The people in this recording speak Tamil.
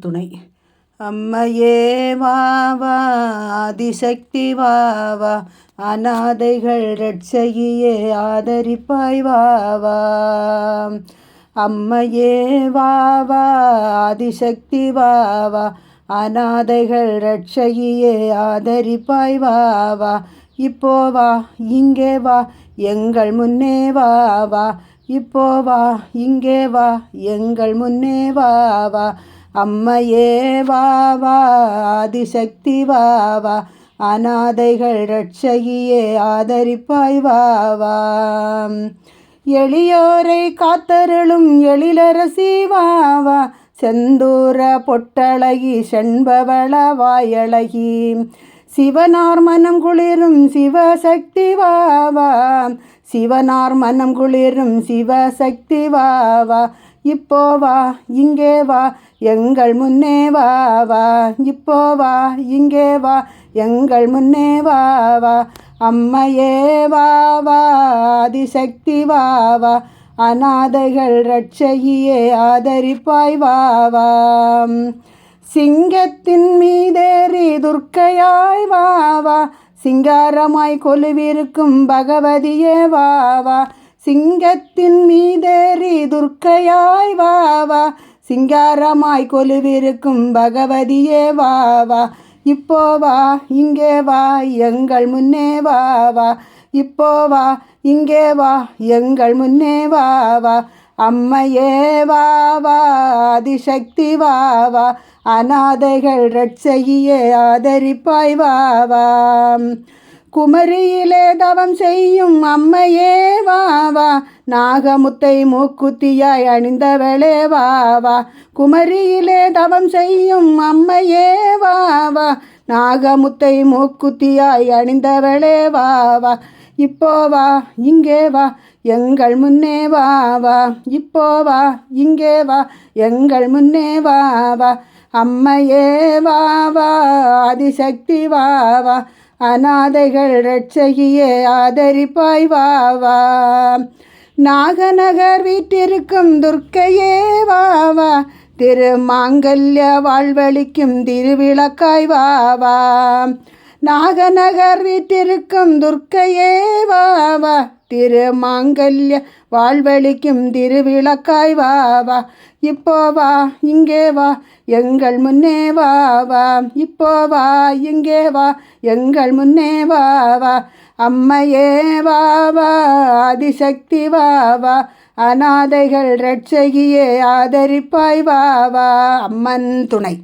துணை. அம்மையே வாவா ஆதிசக்தி வாவா, அநாதைகள் ரட்சகியே ஆதரிப்பாய் வாவா. அம்மையே வாவா ஆதிசக்தி வாவா, அநாதைகள் ரட்சகியே ஆதரிப்பாய் வாவா. இப்போ வா இங்கே வா எங்கள் முன்னே வாவா, இப்போ வா இங்கே வா எங்கள் முன்னே வாவா. அம்மையே வாவா ஆதிசக்தி வாவா, அநாதைகள் ரட்சகியே ஆதரிப்பாய் வாவா. எளியோரை காத்தருளும் எழிலரசி வாவா, செந்தூர பொட்டழகி செண்பவள வாயழகி, சிவனார் மனம் குளிரும் சிவசக்தி வாவா, சிவனார் மனம் குளிரும் சிவசக்தி வாவா. இப்போ வா இங்கே வா எங்கள் முன்னே வாவா, இப்போ வா இங்கே வா எங்கள் முன்னே வாவா. அம்மையே வாவா ஆதிசக்தி வாவா, அநாதைகள் ரட்சகியே ஆதரிப்பாய் வாவா. சிங்கத்தின் மீதேறி துர்க்கையாய் வாவா, சிங்காரமாய் கொலுவிருக்கும் பகவதியே வாவா. சிங்கத்தின் மீதேறி துர்க்கையாய் வாவா, சிங்காரமாய் கொலுவிருக்கும் பகவதியே வாவா. இப்போ வா இங்கே வா எங்கள் முன்னே வாவா, இப்போ வா இங்கே வா எங்கள் முன்னே வாவா. அம்மையே வாவா ஆதிசக்தி வாவா, அநாதைகள் ரட்சகியே ஆதரிப்பாய் வாவா. குமரியிலே தவம் செய்யும் அம்மையே வாவா, நாகமுத்தை மூக்குத்தியாய் அணிந்தவளே வாவா. குமரியிலே தவம் செய்யும் அம்மையே வாவா, நாகமுத்தை மூக்குத்தியாய் அணிந்தவளே வாவா. இப்போ வா இங்கே வா எங்கள் முன்னே வாவா, இப்போ வா இங்கே வா எங்கள் முன்னே வாவா. அம்மையே வாவா ஆதிசக்தி வாவா, அநாதைகள் ரட்சகியே ஆதரிப்பாய் வாவா. நாகநகர் வீட்டிற்கும் துர்க்கையே வாவா, திருமாங்கல்ய வாழ்வழிக்கும் திருவிளக்காய் வாவா. நாகநகர் வீட்டிற்கும் துர்க்கையே வாவா, திருமாங்கல்ய வாழ்வழிக்கும் திருவிளக்காய் வாவா. இப்போ வா இங்கே வா எங்கள் முன்னே வாவா, இப்போ வா இங்கே வா எங்கள் முன்னே வாவா. அம்மையே வாவா ஆதிசக்தி வாவா, அநாதைகள் ரட்சகியே ஆதரிப்பாய் வாவா. அம்மன் துணை.